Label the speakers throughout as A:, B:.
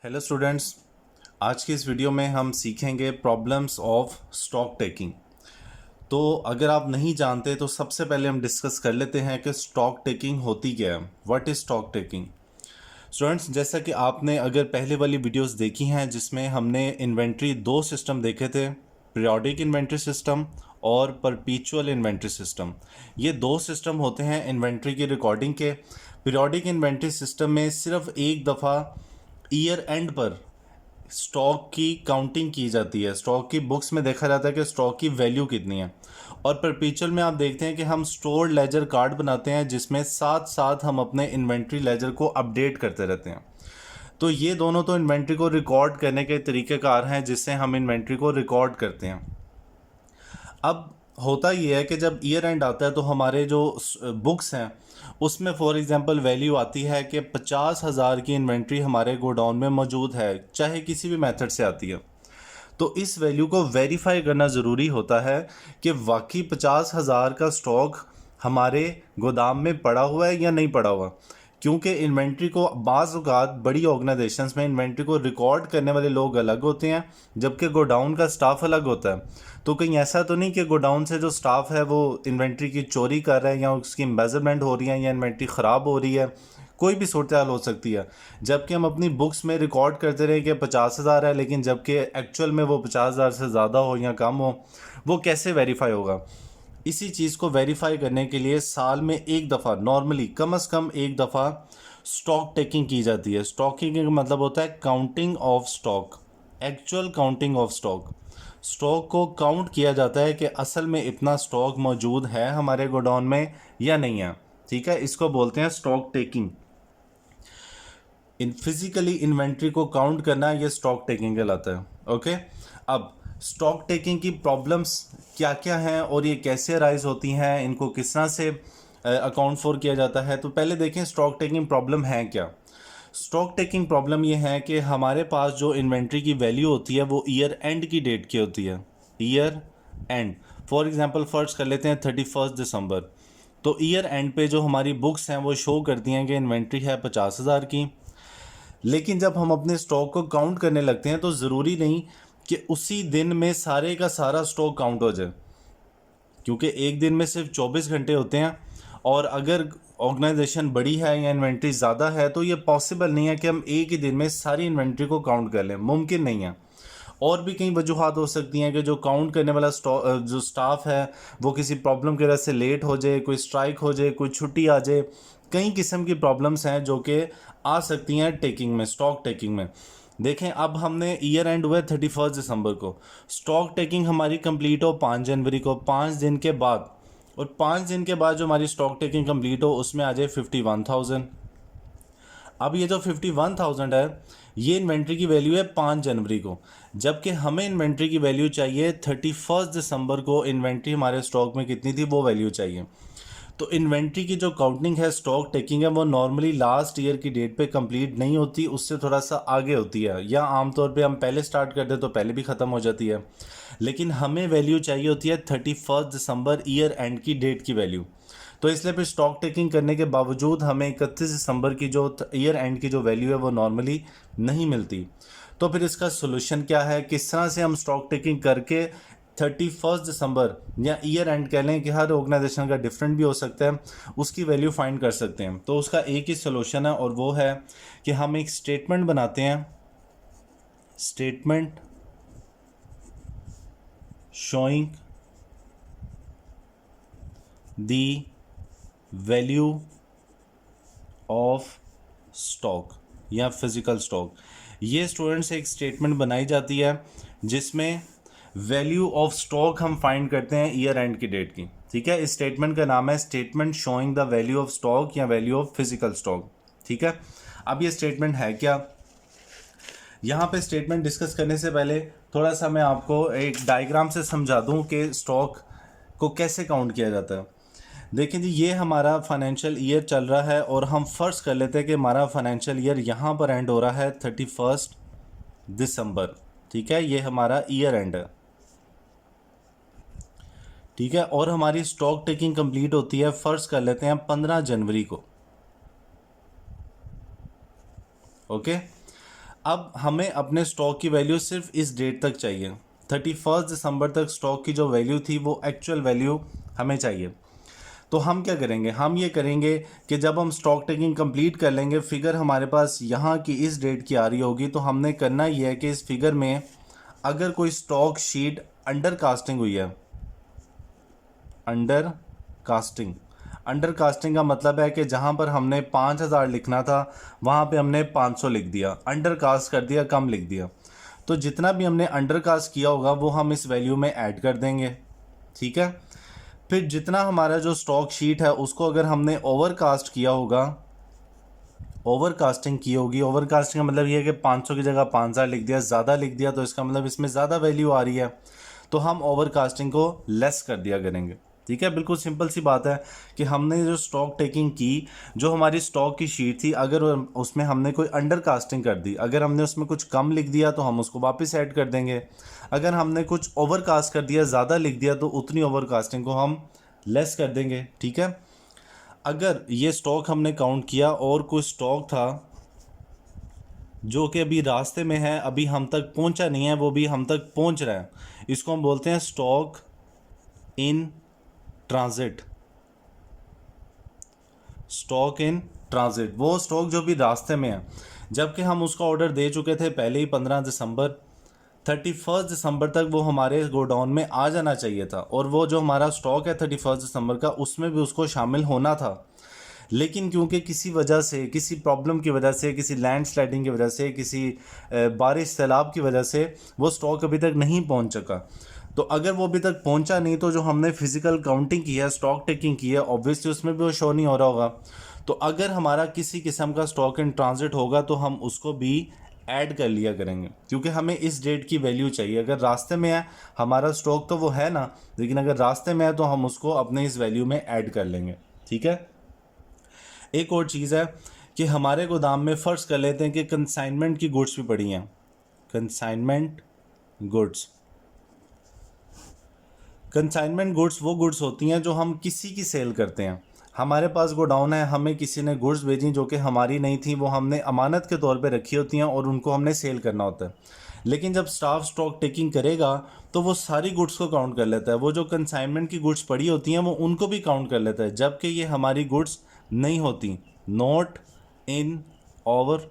A: Hello students, आज की इस वीडियो में हम सीखेंगे प्रॉब्लम्स ऑफ स्टॉक टेकिंग। तो अगर आप नहीं जानते तो सबसे पहले हम डिस्कस कर लेते हैं कि स्टॉक टेकिंग होती क्या है। What is stock taking? Students, जैसा कि आपने अगर पहले वाली वीडियोस देखी हैं जिसमें हमने इन्वेंट्री दो सिस्टम देखे थे, पीरियोडिक इन्वेंट्री सिस्टम और परपीचुअल इन्वेंट्री सिस्टम। ये दो सिस्टम होते हैं इन्वेंट्री की रिकॉर्डिंग के। पीरियोडिक इन्वेंट्री सिस्टम में सिर्फ एक दफ़ा ईयर एंड पर स्टॉक की काउंटिंग की जाती है, स्टॉक की बुक्स में देखा जाता है कि स्टॉक की वैल्यू कितनी है। और परपेचुअल में आप देखते हैं कि हम स्टोर लेजर कार्ड बनाते हैं जिसमें साथ साथ हम अपने इन्वेंट्री लेजर को अपडेट करते रहते हैं। तो ये दोनों तो इन्वेंट्री को रिकॉर्ड करने के तरीक़ेकार हैं जिससे हम इन्वेंट्री को रिकॉर्ड करते हैं। अब होता ये है कि जब ईयर एंड आता है तो हमारे जो बुक्स हैं उसमें फॉर एग्जांपल वैल्यू आती है कि 50,000 की इन्वेंट्री हमारे गोडाउन में मौजूद है, चाहे किसी भी मेथड से आती है। तो इस वैल्यू को वेरीफाई करना ज़रूरी होता है कि वाकई 50,000 का स्टॉक हमारे गोदाम में पड़ा हुआ है या नहीं पड़ा हुआ। क्योंकि इन्वेंट्री को बाज़ औक़ात बड़ी ऑर्गेनाइजेशंस में इन्वेंट्री को रिकॉर्ड करने वाले लोग अलग होते हैं जबकि गोडाउन का स्टाफ अलग होता है। तो कहीं ऐसा तो नहीं कि गोडाउन से जो स्टाफ है वो इन्वेंट्री की चोरी कर रहा है या उसकी मेजरमेंट हो रही है या इन्वेंट्री ख़राब हो रही है, कोई भी सूरत हाल हो सकती है। जबकि हम अपनी बुक्स में रिकॉर्ड करते रहे कि 50,000 है, लेकिन जबकि एक्चुअल में वो 50,000 से ज़्यादा हो या कम हो, वो कैसे वेरीफाई होगा? इसी चीज़ को वेरीफाई करने के लिए साल में एक दफ़ा, नॉर्मली कम से कम एक दफ़ा स्टॉक टेकिंग की जाती है। स्टॉकिंग का मतलब होता है counting of stock, actual counting of stock. Stock को काउंट किया जाता है कि असल में इतना स्टॉक मौजूद है हमारे गोडाउन में या नहीं है। ठीक है, इसको बोलते हैं स्टॉक टेकिंग। इन फिजिकली इन्वेंट्री को काउंट करना ये स्टॉक टेकिंग कहलाता है। ओके, अब स्टॉक टेकिंग की प्रॉब्लम्स क्या क्या हैं और ये कैसे अराइज होती हैं, इनको किस तरह से अकाउंट फॉर किया जाता है। तो पहले देखें स्टॉक टेकिंग प्रॉब्लम है क्या। स्टॉक टेकिंग प्रॉब्लम ये है कि हमारे पास जो इन्वेंट्री की वैल्यू होती है वो ईयर एंड की डेट की होती है। Year and, for example first कर लेते हैं 31 दिसंबर। तो ईयर एंड पे जो हमारी बुक्स हैं वो शो करती हैं कि इन्वेंट्री है 50,000 की। लेकिन जब हम अपने स्टॉक को काउंट करने लगते हैं तो ज़रूरी नहीं कि उसी दिन में सारे का सारा स्टॉक काउंट हो जाए, क्योंकि एक दिन में सिर्फ 24 घंटे होते हैं। और अगर ऑर्गेनाइजेशन बड़ी है या इन्वेंट्री ज़्यादा है तो ये पॉसिबल नहीं है कि हम एक ही दिन में सारी इन्वेंट्री को काउंट कर लें, मुमकिन नहीं है। और भी कई वजूहत हो सकती हैं कि जो काउंट करने वाला जो स्टाफ है वो किसी प्रॉब्लम की वजह से लेट हो जाए, कोई स्ट्राइक हो जाए, कोई छुट्टी आ जाए। कई किस्म की प्रॉब्लम्स हैं जो कि आ सकती हैं टेकिंग में, स्टॉक टेकिंग में। देखें, अब हमने ईयर एंड हुआ 31 दिसंबर को, स्टॉक टेकिंग हमारी कंप्लीट हो 5 जनवरी को, 5 दिन के बाद। और 5 दिन के बाद जो हमारी स्टॉक टेकिंग कंप्लीट हो उसमें आ जाए 51,000। अब ये जो 51,000 है ये इन्वेंट्री की वैल्यू है 5 जनवरी को, जबकि हमें इन्वेंट्री की वैल्यू चाहिए 31 दिसंबर को। इन्वेंट्री हमारे स्टॉक में कितनी थी वो वैल्यू चाहिए। तो इन्वेंट्री की जो काउंटिंग है, स्टॉक टेकिंग है, वो नॉर्मली लास्ट ईयर की डेट पे कंप्लीट नहीं होती, उससे थोड़ा सा आगे होती है, या आमतौर पे हम पहले स्टार्ट कर दे तो पहले भी ख़त्म हो जाती है। लेकिन हमें वैल्यू चाहिए होती है 31 दिसंबर ईयर एंड की डेट की वैल्यू। तो इसलिए फिर स्टॉक टेकिंग करने के बावजूद हमें 31 दिसंबर की जो ईयर एंड की जो वैल्यू है वो नॉर्मली नहीं मिलती। तो फिर इसका सोल्यूशन क्या है, किस तरह से हम स्टॉक टेकिंग करके 31 दिसंबर या ईयर एंड कह लें कि हर ऑर्गेनाइजेशन का डिफरेंट भी हो सकता है, उसकी वैल्यू फाइंड कर सकते हैं। तो उसका एक ही सोल्यूशन है और वो है कि हम एक स्टेटमेंट बनाते हैं, statement showing the value of stock या फिजिकल स्टॉक। ये स्टूडेंट्स एक स्टेटमेंट बनाई जाती है जिसमें वैल्यू ऑफ स्टॉक हम फाइंड करते हैं ईयर एंड की डेट की। ठीक है, इस स्टेटमेंट का नाम है statement showing the value of stock या वैल्यू ऑफ फिजिकल स्टॉक। ठीक है, अब ये स्टेटमेंट है क्या, यहाँ पे स्टेटमेंट डिस्कस करने से पहले थोड़ा सा मैं आपको एक डायग्राम से समझा दूँ कि स्टॉक को कैसे काउंट किया जाता है। देखिए जी, ये हमारा फाइनेंशियल ईयर चल रहा है और हम फर्ज कर लेते हैं कि हमारा फाइनेंशियल ईयर यहाँ पर एंड हो रहा है 31 दिसंबर। ठीक है, ये हमारा ईयर एंड है। ठीक है, और हमारी स्टॉक टेकिंग कंप्लीट होती है, फर्ज कर लेते हैं 15 जनवरी को। ओके, अब हमें अपने स्टॉक की वैल्यू सिर्फ इस डेट तक चाहिए, 31 दिसंबर तक स्टॉक की जो वैल्यू थी वो एक्चुअल वैल्यू हमें चाहिए। तो हम क्या करेंगे, हम ये करेंगे कि जब हम स्टॉक टेकिंग कंप्लीट कर लेंगे, फिगर हमारे पास यहाँ की इस डेट की आ रही होगी, तो हमने करना ये है कि इस फिगर में अगर कोई स्टॉक शीट अंडर कास्टिंग हुई है, अंडर कास्टिंग, अंडर कास्टिंग का मतलब है कि जहाँ पर हमने 5,000 लिखना था वहाँ पे हमने 500 लिख दिया, अंडर कास्ट कर दिया, कम लिख दिया। तो जितना भी हमने अंडर कास्ट किया होगा वो हम इस वैल्यू में ऐड कर देंगे, ठीक है। फिर जितना हमारा जो स्टॉक शीट है उसको अगर हमने ओवर कास्ट किया होगा, ओवर कास्टिंग की होगी, ओवर कास्टिंग का मतलब ये है कि 500 की जगह 5,000 लिख दिया, ज़्यादा लिख दिया, तो इसका मतलब इसमें ज़्यादा वैल्यू आ रही है, तो हम ओवर कास्टिंग को लेस कर दिया करेंगे, ठीक है। बिल्कुल सिंपल सी बात है कि हमने जो स्टॉक टेकिंग की, जो हमारी स्टॉक की शीट थी, अगर उसमें हमने कोई अंडर कास्टिंग कर दी, अगर हमने उसमें कुछ कम लिख दिया तो हम उसको वापस ऐड कर देंगे, अगर हमने कुछ ओवर कास्ट कर दिया, ज़्यादा लिख दिया, तो उतनी ओवर कास्टिंग को हम लेस कर देंगे, ठीक है। अगर ये स्टॉक हमने काउंट किया और कुछ स्टॉक था जो कि अभी रास्ते में है, अभी हम तक पहुंचा नहीं है, वो भी हम तक पहुंच रहा है, इसको हम बोलते हैं stock in transit, stock in transit. वो स्टॉक जो भी रास्ते में है, जबकि हम उसका ऑर्डर दे चुके थे पहले ही 15 दिसंबर, 31 दिसंबर तक वो हमारे गोडाउन में आ जाना चाहिए था, और वो जो हमारा स्टॉक है 31 दिसंबर का, उसमें भी उसको शामिल होना था। लेकिन क्योंकि किसी वजह से, किसी प्रॉब्लम की वजह से, किसी लैंड स्लाइडिंग की वजह से, किसी बारिश सैलाब की वजह से वो स्टॉक अभी तक नहीं पहुंच सका। तो अगर वो अभी तक पहुंचा नहीं, तो जो हमने फिजिकल काउंटिंग की है, स्टॉक टेकिंग की है, ऑब्वियसली उसमें भी वो शो नहीं हो रहा होगा। तो अगर हमारा किसी किस्म का स्टॉक इन ट्रांजिट होगा तो हम उसको भी ऐड कर लिया करेंगे, क्योंकि हमें इस डेट की वैल्यू चाहिए। अगर रास्ते में है हमारा स्टॉक तो वो है ना, लेकिन अगर रास्ते में है तो हम उसको अपने इस वैल्यू में ऐड कर लेंगे, ठीक है। एक और चीज़ है कि हमारे गोदाम में फ़र्ज़ कर लेते हैं कि कंसाइनमेंट की गुड्स भी पड़ी हैं, कंसाइनमेंट गुड्स। कंसाइनमेंट गुड्स वो गुड्स होती हैं जो हम किसी की सेल करते हैं। हमारे पास गोडाउन है, हमें किसी ने गुड्स भेजी जो कि हमारी नहीं थी, वो हमने अमानत के तौर पे रखी होती हैं और उनको हमने सेल करना होता है। लेकिन जब स्टाफ स्टॉक टेकिंग करेगा तो वो सारी गुड्स को काउंट कर लेता है, वो जो कंसाइनमेंट की गुड्स पड़ी होती हैं वो उनको भी काउंट कर लेता है, जबकि ये हमारी गुड्स नहीं होती, नॉट इन आवर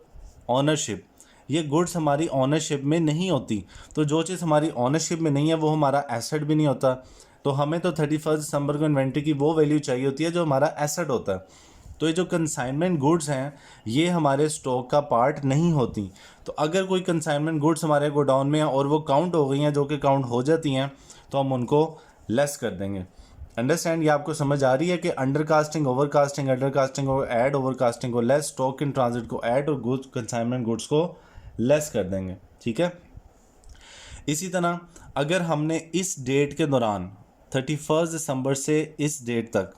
A: ऑनरशिप। ये गुड्स हमारी ऑनरशिप में नहीं होती। तो जो चीज़ हमारी ऑनरशिप में नहीं है वो हमारा एसेट भी नहीं होता। तो हमें तो 31 दिसंबर को इन्वेंट्री की वो वैल्यू चाहिए होती है जो हमारा एसेट होता है। तो ये जो कंसाइनमेंट गुड्स हैं ये हमारे स्टॉक का पार्ट नहीं होती। तो अगर कोई कंसाइनमेंट गुड्स हमारे गोडाउन में है और वो काउंट हो गई हैं, जो कि काउंट हो जाती हैं, तो हम उनको लेस कर देंगे। अंडरस्टैंड? ये आपको समझ आ रही है कि under casting, over casting, under casting को ऐड, ओवर कास्टिंग को लेस, स्टॉक इन ट्रांजिट को ऐड और गुड्स कंसाइनमेंट गुड्स को लेस कर देंगे, ठीक है। इसी तरह अगर हमने इस डेट के दौरान 31 दिसंबर से इस डेट तक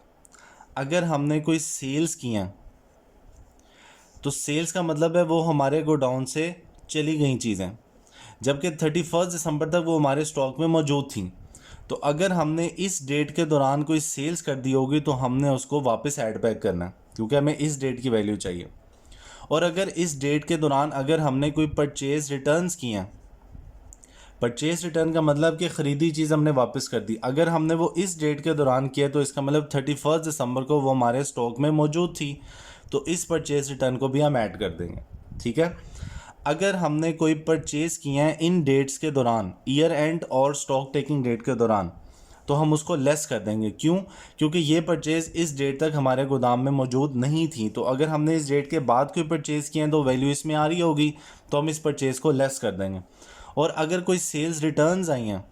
A: अगर हमने कोई सेल्स की हैं, तो सेल्स का मतलब है वो हमारे गोडाउन से चली गई चीज़ें, जबकि 31 दिसंबर तक वो हमारे स्टॉक में मौजूद थी। तो अगर हमने इस डेट के दौरान कोई सेल्स कर दी होगी तो हमने उसको वापस ऐड बैक करना है, क्योंकि हमें इस डेट की वैल्यू चाहिए। और अगर इस डेट के दौरान अगर हमने कोई परचेज रिटर्न्स किए हैं, परचेज रिटर्न का मतलब कि ख़रीदी चीज़ हमने वापस कर दी, अगर हमने वो इस डेट के दौरान किया तो इसका मतलब 31 दिसंबर को वो हमारे स्टॉक में मौजूद थी, तो इस परचेज रिटर्न को भी हम ऐड कर देंगे, ठीक है। अगर हमने कोई परचेज़ किए हैं इन डेट्स के दौरान, ईयर एंड और स्टॉक टेकिंग डेट के दौरान, तो हम उसको लेस कर देंगे। क्यों? क्योंकि ये परचेज़ इस डेट तक हमारे गोदाम में मौजूद नहीं थी। तो अगर हमने इस डेट के बाद कोई परचेज़ किए हैं तो वैल्यू इसमें आ रही होगी, तो हम इस परचेज़ को लेस कर देंगे। और अगर कोई सेल्स रिटर्न्स आई हैं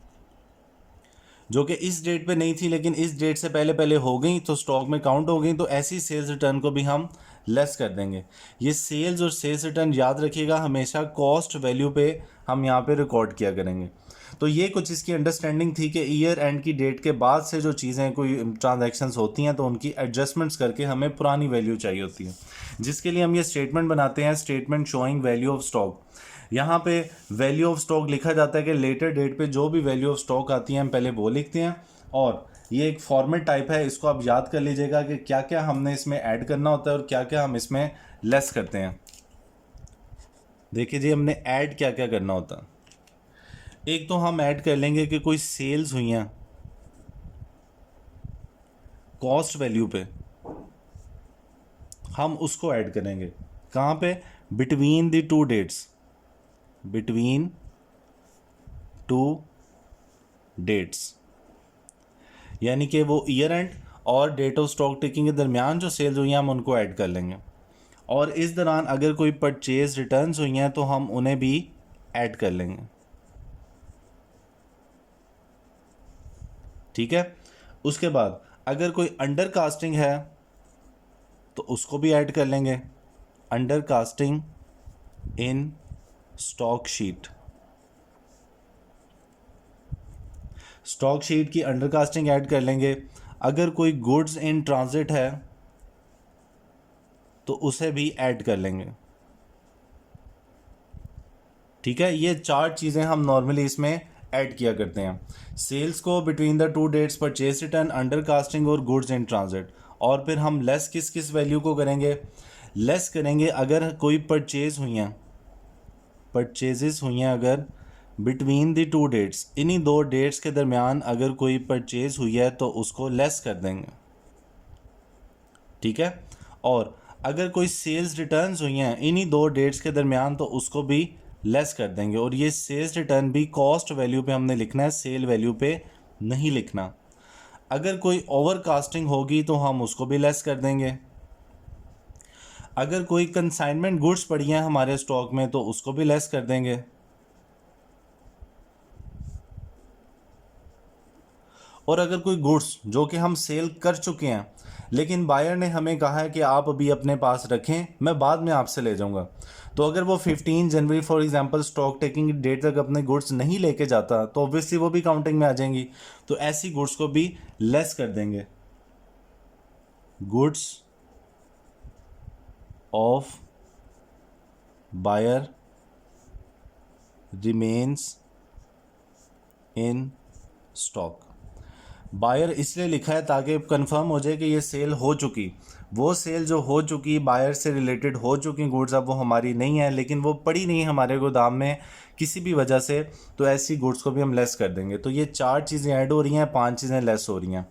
A: जो कि इस डेट पे नहीं थी लेकिन इस डेट से पहले पहले हो गई, तो स्टॉक में काउंट हो गई, तो ऐसी सेल्स रिटर्न को भी हम लेस कर देंगे। ये सेल्स और सेल्स रिटर्न याद रखिएगा, हमेशा कॉस्ट वैल्यू पे हम यहाँ पे रिकॉर्ड किया करेंगे। तो ये कुछ इसकी अंडरस्टैंडिंग थी कि ईयर एंड की डेट के बाद से जो चीज़ें कोई ट्रांजैक्शंस होती हैं तो उनकी एडजस्टमेंट्स करके हमें पुरानी वैल्यू चाहिए होती है, जिसके लिए हम ये स्टेटमेंट बनाते हैं, statement showing value of stock. यहाँ पे वैल्यू ऑफ स्टॉक लिखा जाता है कि लेटर डेट पे जो भी वैल्यू ऑफ स्टॉक आती है हम पहले वो लिखते हैं, और ये एक फॉर्मेट टाइप है, इसको आप याद कर लीजिएगा कि क्या क्या हमने इसमें ऐड करना होता है और क्या क्या हम इसमें लेस करते हैं। देखिए जी, हमने ऐड क्या क्या करना होता है। एक तो हम ऐड कर लेंगे कि कोई सेल्स हुई हैं कॉस्ट वैल्यू पे, हम उसको ऐड करेंगे। कहाँ पे? Between the two dates, between two dates, यानी कि वो ईयर एंड और डेट ऑफ स्टॉक टेकिंग के दरमियान जो सेल्स हुई हैं हम उनको ऐड कर लेंगे। और इस दौरान अगर कोई परचेज रिटर्न्स हुई हैं तो हम उन्हें भी ऐड कर लेंगे। ठीक है। उसके बाद अगर कोई अंडर कास्टिंग है तो उसको भी ऐड कर लेंगे। Under casting in stock sheet, stock sheet की अंडर कास्टिंग ऐड कर लेंगे। अगर कोई गुड्स इन ट्रांजिट है तो उसे भी ऐड कर लेंगे। ठीक है, ये 4 चीज़ें हम नॉर्मली इसमें ऐड किया करते हैं। सेल्स को between the two dates, purchase return, under casting और गुड्स इन ट्रांजिट। और फिर हम लेस किस किस वैल्यू को करेंगे? लेस करेंगे अगर कोई परचेज हुई हैं, परचेजेस हुई हैं अगर बिटवीन द टू डेट्स, इन्हीं 2 डेट्स के दरमियान अगर कोई परचेज हुई है तो उसको लेस कर देंगे। ठीक है। और अगर कोई सेल्स रिटर्न्स हुई हैं इन्हीं 2 डेट्स के दरमियान तो उसको भी लेस कर देंगे। और ये सेल्स रिटर्न भी कॉस्ट वैल्यू पे हमने लिखना है, सेल वैल्यू पे नहीं लिखना। अगर कोई ओवर कास्टिंग होगी तो हम उसको भी लेस कर देंगे। अगर कोई कंसाइनमेंट गुड्स पड़ी हैं हमारे स्टॉक में तो उसको भी लेस कर देंगे। और अगर कोई गुड्स जो कि हम सेल कर चुके हैं लेकिन बायर ने हमें कहा है कि आप अभी अपने पास रखें, मैं बाद में आपसे ले जाऊंगा, तो अगर वो 15 January for example stock taking date तक अपने गुड्स नहीं लेके जाता तो ऑब्वियसली वो भी काउंटिंग में आ जाएंगी। तो ऐसी गुड्स को भी लेस कर देंगे। Goods of buyer remains in stock. Buyer इसलिए लिखा है ताकि कंफर्म हो जाए कि ये सेल हो चुकी, वो सेल जो हो चुकी, बायर से रिलेटेड हो चुकी गुड्स, अब वो हमारी नहीं है लेकिन वो पड़ी नहीं है हमारे गोदाम में किसी भी वजह से, तो ऐसी गुड्स को भी हम लेस कर देंगे। तो ये 4 चीज़ें ऐड हो रही हैं, 5 चीज़ें लेस हो रही हैं।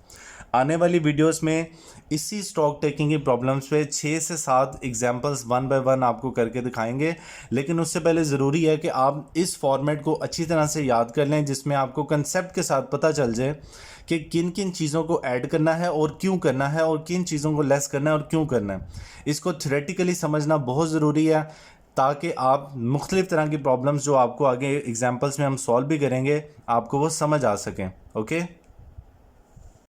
A: आने वाली वीडियोस में इसी स्टॉक टेकिंग की प्रॉब्लम्स पे 6 से 7 एग्जांपल्स 1 बाय 1 आपको करके दिखाएंगे। लेकिन उससे पहले ज़रूरी है कि आप इस फॉर्मेट को अच्छी तरह से याद कर लें जिसमें आपको कंसेप्ट के साथ पता चल जाए कि किन किन चीज़ों को ऐड करना है और क्यों करना है, और किन चीज़ों को लेस करना है और क्यों करना है। इसको थ्योरेटिकली समझना बहुत ज़रूरी है ताकि आप मुख्तलिफ़ तरह की प्रॉब्लम्स जो आपको आगे एग्जाम्पल्स में हम सॉल्व भी करेंगे आपको वो समझ आ सकें। ओके।